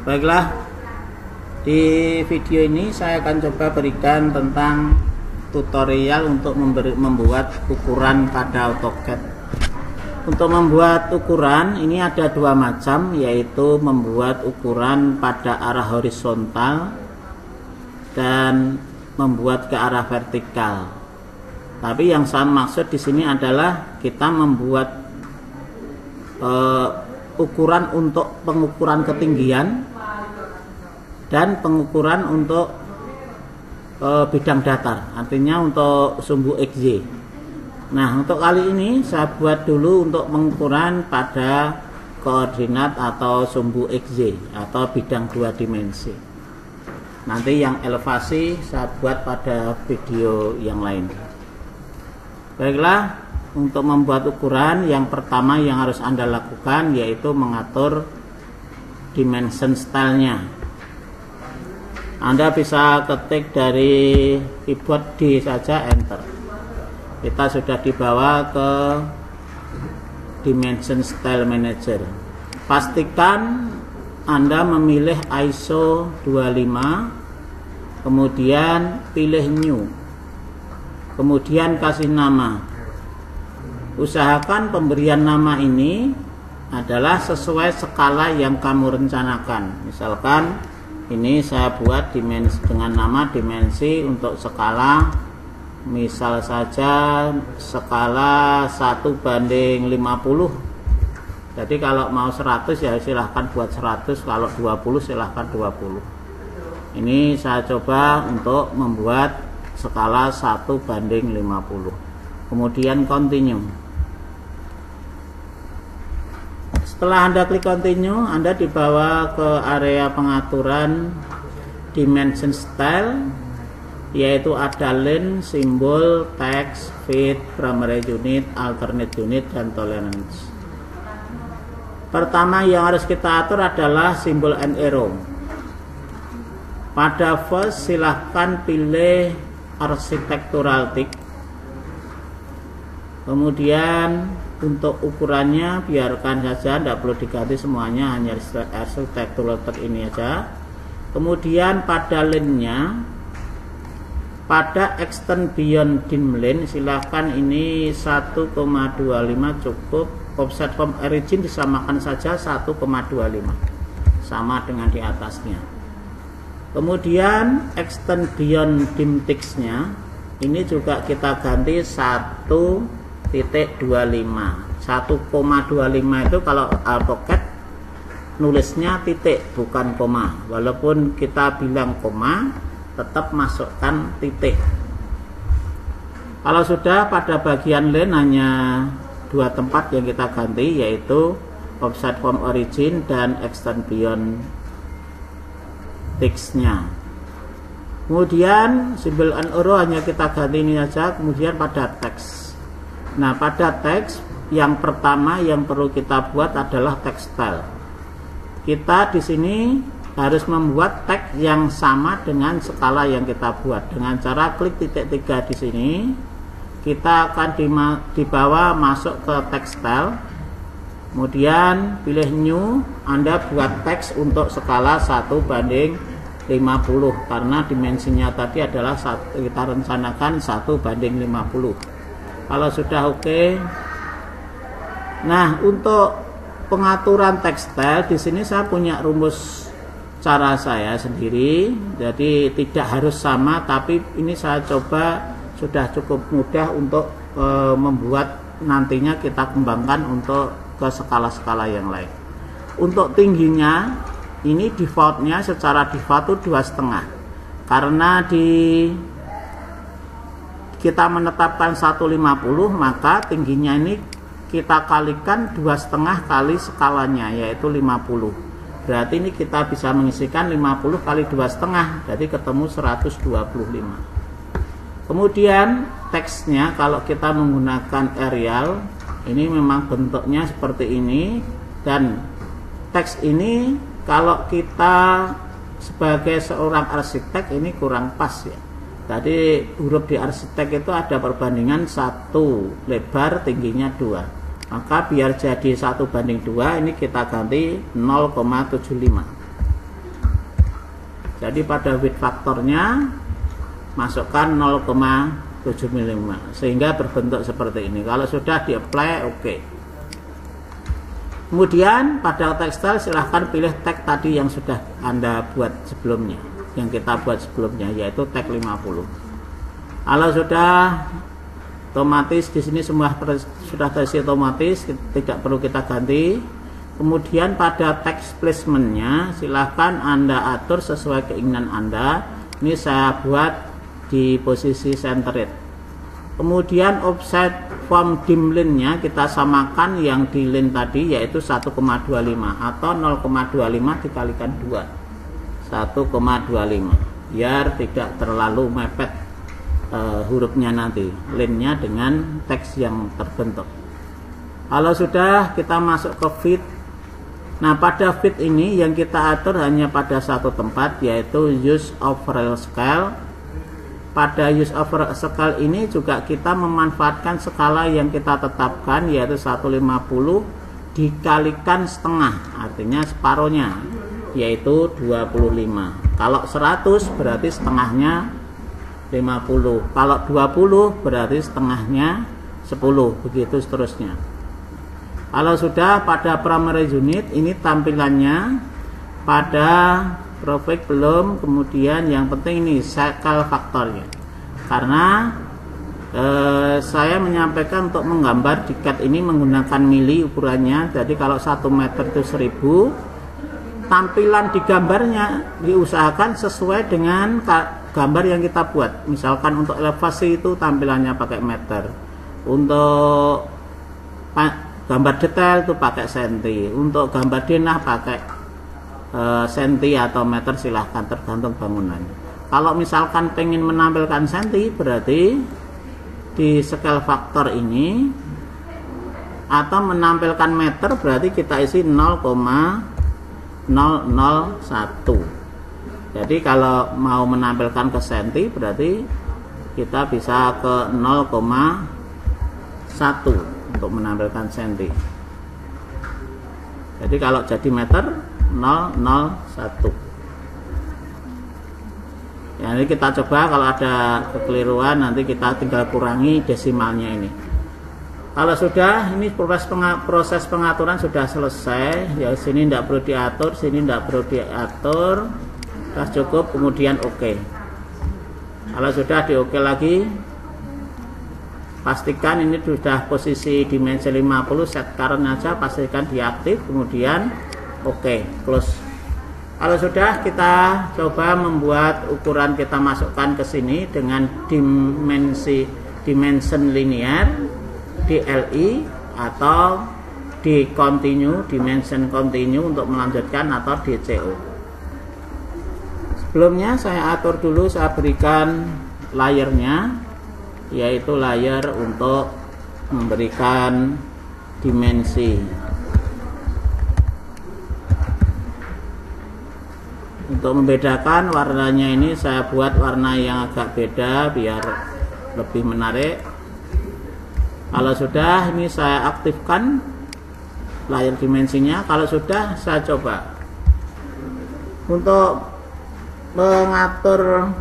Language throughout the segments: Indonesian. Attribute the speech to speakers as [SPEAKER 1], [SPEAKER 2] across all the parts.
[SPEAKER 1] Baiklah, di video ini saya akan coba berikan tentang tutorial untuk membuat ukuran pada AutoCAD. Untuk membuat ukuran ini ada dua macam, yaitu membuat ukuran pada arah horizontal dan membuat ke arah vertikal. Tapi yang saya maksud di sini adalah kita membuat ukuran untuk pengukuran ketinggian dan pengukuran untuk bidang datar, artinya untuk sumbu XY. Nah, untuk kali ini saya buat dulu untuk pengukuran pada koordinat atau sumbu XY atau bidang 2 dimensi. Nanti yang elevasi saya buat pada video yang lain. Baiklah, untuk membuat ukuran yang pertama yang harus Anda lakukan yaitu mengatur dimension style-nya. Anda bisa ketik dari keyboard D saja, enter. Kita sudah dibawa ke Dimension Style Manager. Pastikan Anda memilih ISO 25, kemudian pilih New, kemudian kasih nama. Usahakan pemberian nama ini adalah sesuai skala yang kamu rencanakan. Misalkan ini saya buat dimensi dengan nama dimensi untuk skala, misal saja skala 1:50. Jadi kalau mau 100 ya silahkan buat 100, kalau 20 silahkan 20. Ini saya coba untuk membuat skala 1:50. Kemudian continue. Setelah Anda klik continue, Anda dibawa ke area pengaturan dimension style, yaitu ada line, simbol, text, fit, primary unit, alternate unit, dan tolerance. Pertama yang harus kita atur adalah simbol and arrow. Pada first silahkan pilih architectural tick. Kemudian untuk ukurannya biarkan saja, tidak perlu diganti semuanya, hanya architectural tick ini aja. Kemudian pada line-nya, pada extend beyond dim line silahkan ini 1,25 cukup. Offset from origin disamakan saja 1,25, sama dengan di atasnya. Kemudian extend beyond dim text-nya ini juga kita ganti 1,25. 1,25 itu kalau AutoCAD nulisnya titik bukan koma, walaupun kita bilang koma tetap masukkan titik. Kalau sudah, pada bagian line hanya dua tempat yang kita ganti, yaitu offset from origin dan extend beyond text-nya. Kemudian simbol and arrow hanya kita ganti ini saja. Kemudian pada teks. Nah, pada teks yang pertama yang perlu kita buat adalah text style. Kita di sini harus membuat teks yang sama dengan skala yang kita buat. Dengan cara klik titik 3 di sini, kita akan dibawa masuk ke text style. Kemudian pilih new, Anda buat teks untuk skala 1:50 karena dimensinya tadi adalah kita rencanakan 1:50. Kalau sudah oke. Nah, untuk pengaturan tekstil di sini saya punya rumus cara saya sendiri. Jadi tidak harus sama, tapi ini saya coba sudah cukup mudah untuk membuat nantinya kita kembangkan untuk ke skala-skala yang lain. Untuk tingginya ini defaultnya secara default itu 2,5, karena kita menetapkan 150, maka tingginya ini kita kalikan 2,5 kali skalanya, yaitu 50. Berarti ini kita bisa mengisikan 50 kali 2,5, jadi ketemu 125. Kemudian teksnya kalau kita menggunakan Arial, ini memang bentuknya seperti ini, dan teks ini kalau kita sebagai seorang arsitek ini kurang pas ya. Tadi huruf di arsitek itu ada perbandingan 1 lebar, tingginya 2. Maka biar jadi 1:2 ini kita ganti 0,75. Jadi pada width faktornya masukkan 0,75 sehingga berbentuk seperti ini. Kalau sudah di apply, oke. Kemudian pada tekstil silahkan pilih tag tadi yang sudah Anda buat sebelumnya, yang kita buat sebelumnya, yaitu tag 50. Kalau sudah otomatis di sini semua sudah terisi otomatis, tidak perlu kita ganti. Kemudian pada text placementnya silahkan Anda atur sesuai keinginan Anda. Ini saya buat di posisi centered. Kemudian offset form dim line-nya kita samakan yang di line tadi, yaitu 1,25 atau 0,25 dikalikan 2, 1,25, biar tidak terlalu mepet hurufnya nanti, line-nya dengan teks yang terbentuk. Kalau sudah, kita masuk ke fit. Nah, pada fit ini yang kita atur hanya pada satu tempat, yaitu use overall scale. Pada use over scale ini juga kita memanfaatkan skala yang kita tetapkan, yaitu 150 dikalikan setengah, artinya separuhnya, yaitu 25. Kalau 100 berarti setengahnya 50, kalau 20 berarti setengahnya 10, begitu seterusnya. Kalau sudah pada primary unit, ini tampilannya. Pada profit belum, kemudian yang penting ini scale faktornya, karena saya menyampaikan untuk menggambar di CAD ini menggunakan mili ukurannya. Jadi kalau 1 meter itu 1000, tampilan di gambarnya diusahakan sesuai dengan gambar yang kita buat. Misalkan untuk elevasi itu tampilannya pakai meter, untuk gambar detail itu pakai senti, untuk gambar denah pakai senti atau meter, silahkan tergantung bangunan. Kalau misalkan pengen menampilkan senti, berarti di scale faktor ini, atau menampilkan meter berarti kita isi 0,001. Jadi kalau mau menampilkan ke senti berarti kita bisa ke 0,1 untuk menampilkan senti. Jadi kalau jadi meter 001. Ya, ini kita coba, kalau ada kekeliruan nanti kita tinggal kurangi desimalnya ini. Kalau sudah, ini proses pengaturan sudah selesai. Ya, sini tidak perlu diatur, sini tidak perlu diatur. Sudah cukup, kemudian oke. Kalau sudah di oke lagi, pastikan ini sudah posisi dimensi 50, set current aja, pastikan diaktif, kemudian oke, close. Kalau sudah, kita coba membuat ukuran, kita masukkan ke sini dengan dimension linear, DLI, atau di continue, dimension continue untuk melanjutkan, atau DCO. Sebelumnya saya atur dulu, saya berikan layernya, yaitu layer untuk memberikan dimensi. Untuk membedakan warnanya ini saya buat warna yang agak beda biar lebih menarik. Kalau sudah, ini saya aktifkan layar dimensinya. Kalau sudah, saya coba untuk mengatur,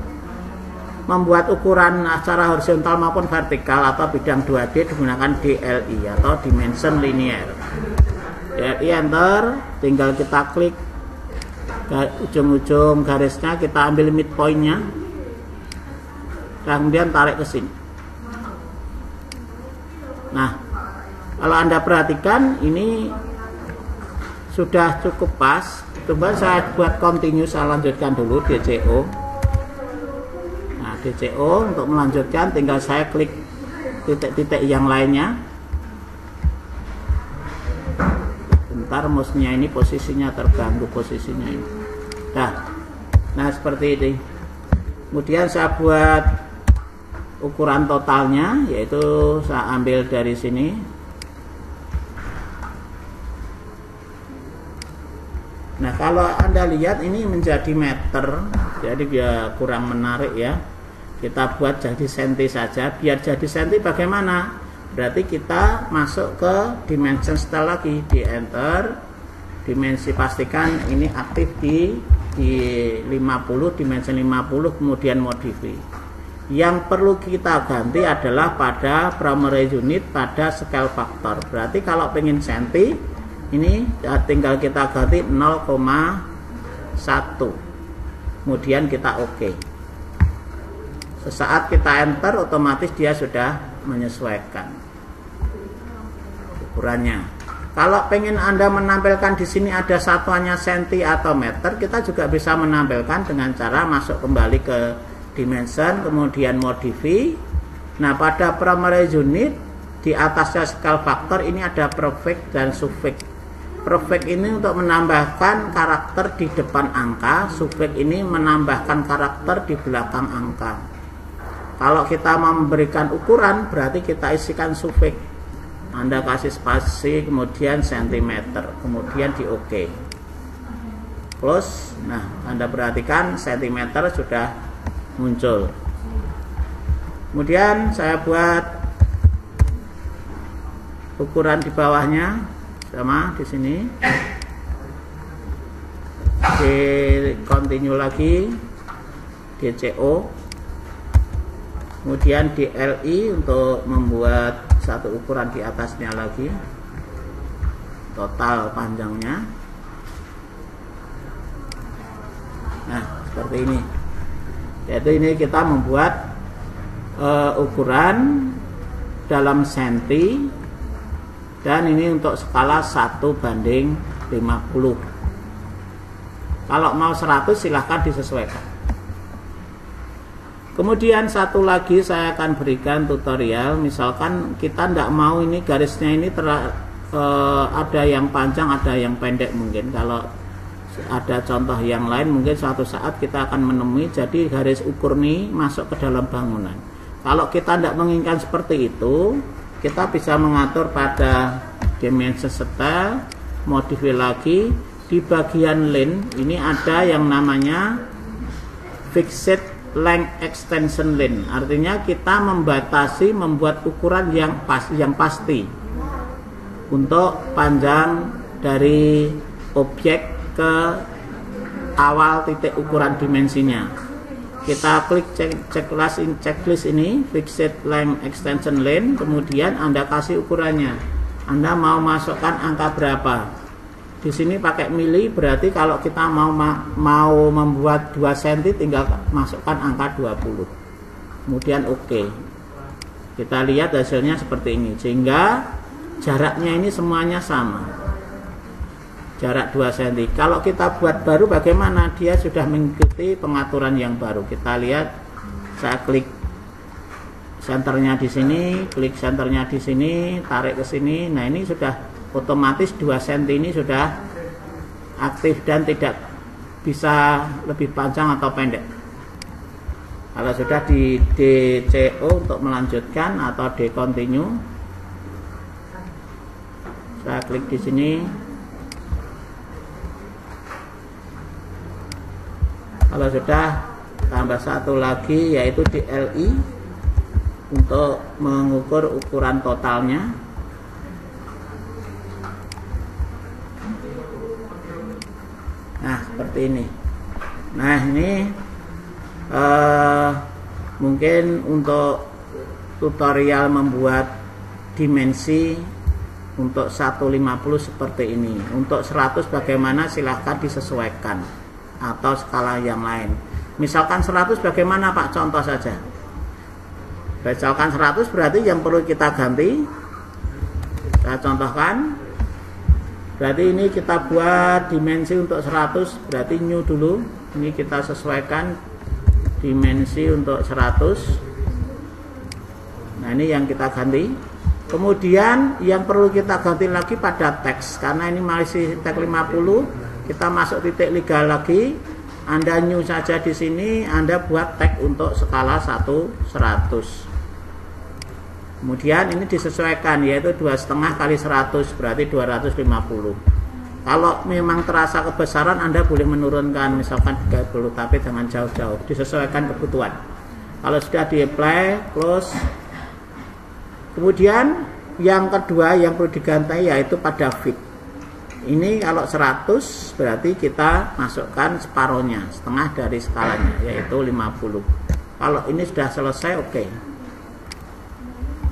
[SPEAKER 1] membuat ukuran secara horizontal maupun vertikal atau bidang 2D digunakan DLI atau dimension linear. DLI enter, tinggal kita klik ujung-ujung garisnya, kita ambil midpointnya, kemudian tarik ke sini. Nah, kalau Anda perhatikan ini sudah cukup pas. Coba saya buat continue, saya lanjutkan dulu DCO. Nah, DCO untuk melanjutkan tinggal saya klik titik-titik yang lainnya. Bentar, mouse-nya ini posisinya terganggu posisinya ini. Nah, seperti ini. Kemudian saya buat ukuran totalnya, yaitu saya ambil dari sini. Nah, kalau Anda lihat ini menjadi meter, jadi dia kurang menarik ya. Kita buat jadi senti saja. Biar jadi senti bagaimana? Berarti kita masuk ke dimension setelah lagi, di enter, dimensi pastikan ini aktif di di 50, dimensi 50, kemudian modify. Yang perlu kita ganti adalah pada primary unit, pada scale factor. Berarti kalau pengen senti, ini tinggal kita ganti 0,1, kemudian kita OK. Sesaat kita enter, otomatis dia sudah menyesuaikan ukurannya. Kalau pengen Anda menampilkan di sini ada satuannya senti atau meter, kita juga bisa menampilkan dengan cara masuk kembali ke dimension, kemudian modify. Nah, pada primary unit di atasnya scale factor ini ada prefix dan suffix. Prefix ini untuk menambahkan karakter di depan angka, suffix ini menambahkan karakter di belakang angka. Kalau kita memberikan ukuran, berarti kita isikan suffix. Anda kasih spasi, kemudian sentimeter, kemudian di OK. Close. Nah, Anda perhatikan sentimeter sudah muncul. Kemudian saya buat ukuran di bawahnya sama di sini. Di continue lagi, DCO. Kemudian di LI untuk membuat satu ukuran di atasnya lagi, total panjangnya. Nah, seperti ini. Yaitu ini kita membuat ukuran dalam senti, dan ini untuk skala 1:50. Kalau mau 100 silahkan disesuaikan. Kemudian satu lagi saya akan berikan tutorial. Misalkan kita tidak mau ini garisnya ini ada yang panjang, ada yang pendek mungkin. Kalau ada contoh yang lain mungkin suatu saat kita akan menemui jadi garis ukur ini masuk ke dalam bangunan. Kalau kita tidak menginginkan seperti itu, kita bisa mengatur pada dimension style, modify lagi. Di bagian length ini ada yang namanya fixed length extension length, artinya kita membatasi, membuat ukuran yang pasti untuk panjang dari objek ke awal titik ukuran dimensinya. Kita klik checklist ini, fixed length extension length, kemudian Anda kasih ukurannya. Anda mau masukkan angka berapa? Di sini pakai mili, berarti kalau kita mau membuat 2 cm tinggal masukkan angka 20. Kemudian OK. Kita lihat hasilnya seperti ini, sehingga jaraknya ini semuanya sama. Jarak 2 cm. Kalau kita buat baru bagaimana? Dia sudah mengikuti pengaturan yang baru. Kita lihat, saya klik senternya di sini, klik senternya di sini, tarik ke sini. Nah, ini sudah otomatis 2 cm ini sudah aktif dan tidak bisa lebih panjang atau pendek. Kalau sudah di DCO untuk melanjutkan atau decontinue, saya klik di sini. Kalau sudah, tambah satu lagi yaitu di LI untuk mengukur ukuran totalnya. Nah, seperti ini. Nah, ini mungkin untuk tutorial membuat dimensi untuk 150 seperti ini. Untuk 100 bagaimana silahkan disesuaikan, atau skala yang lain. Misalkan 100 bagaimana Pak? Contoh saja. Misalkan 100 berarti yang perlu kita ganti, saya contohkan. Berarti ini kita buat dimensi untuk 100, berarti new dulu. Ini kita sesuaikan dimensi untuk 100. Nah, ini yang kita ganti. Kemudian yang perlu kita ganti lagi pada teks, karena ini masih tag 50. Kita masuk titik legal lagi. Anda new saja di sini, Anda buat tag untuk skala 100. Kemudian ini disesuaikan, yaitu 2,5 kali 100 berarti 250. Kalau memang terasa kebesaran, Anda boleh menurunkan misalkan 30, tapi jangan jauh-jauh, disesuaikan kebutuhan. Kalau sudah di apply, close. Kemudian yang kedua yang perlu diganti yaitu pada fit. Ini kalau 100 berarti kita masukkan separohnya, setengah dari skalanya, yaitu 50. Kalau ini sudah selesai, oke.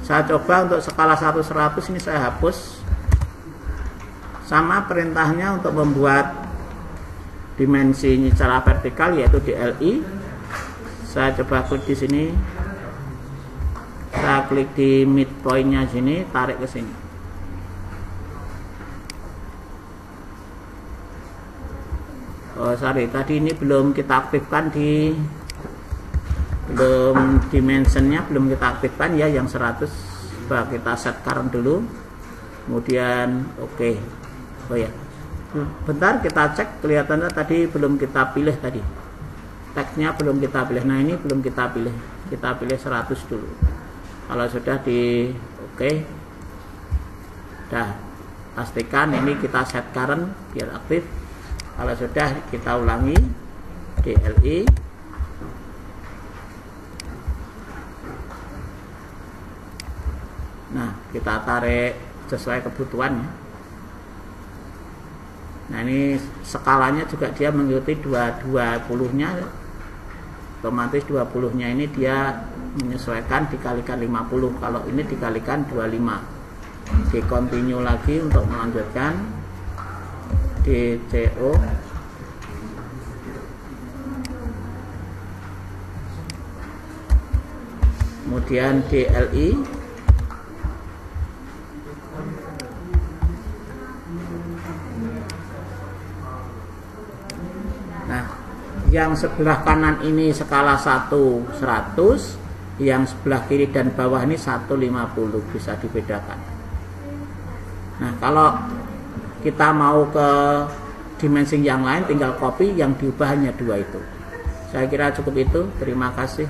[SPEAKER 1] Saya coba untuk skala 1-100 ini saya hapus. Sama perintahnya untuk membuat dimensinya secara vertikal, yaitu DLI. Saya coba klik di sini. Saya klik di midpointnya sini, tarik ke sini. Oh sorry, tadi ini belum kita aktifkan belum dimensionnya belum kita aktifkan ya, yang 100. Coba kita set current dulu, kemudian oke. Oh ya, bentar kita cek, kelihatannya tadi belum kita pilih, tadi teksnya belum kita pilih. Nah ini belum kita pilih 100 dulu. Kalau sudah di oke, dah pastikan ini kita set current biar aktif. Kalau sudah, kita ulangi DLI. Nah, kita tarik sesuai kebutuhan. Nah, ini skalanya juga dia mengikuti 20-nya. Otomatis 20-nya ini dia menyesuaikan dikalikan 50. Kalau ini dikalikan 25. Di continue lagi untuk melanjutkan. DCO kemudian DLI. Nah, yang sebelah kanan ini skala 1-100, yang sebelah kiri dan bawah ini 1-50, bisa dibedakan. Nah, kalau kita mau ke dimensi yang lain, tinggal copy, yang diubah hanya 2 itu. Saya kira cukup itu. Terima kasih.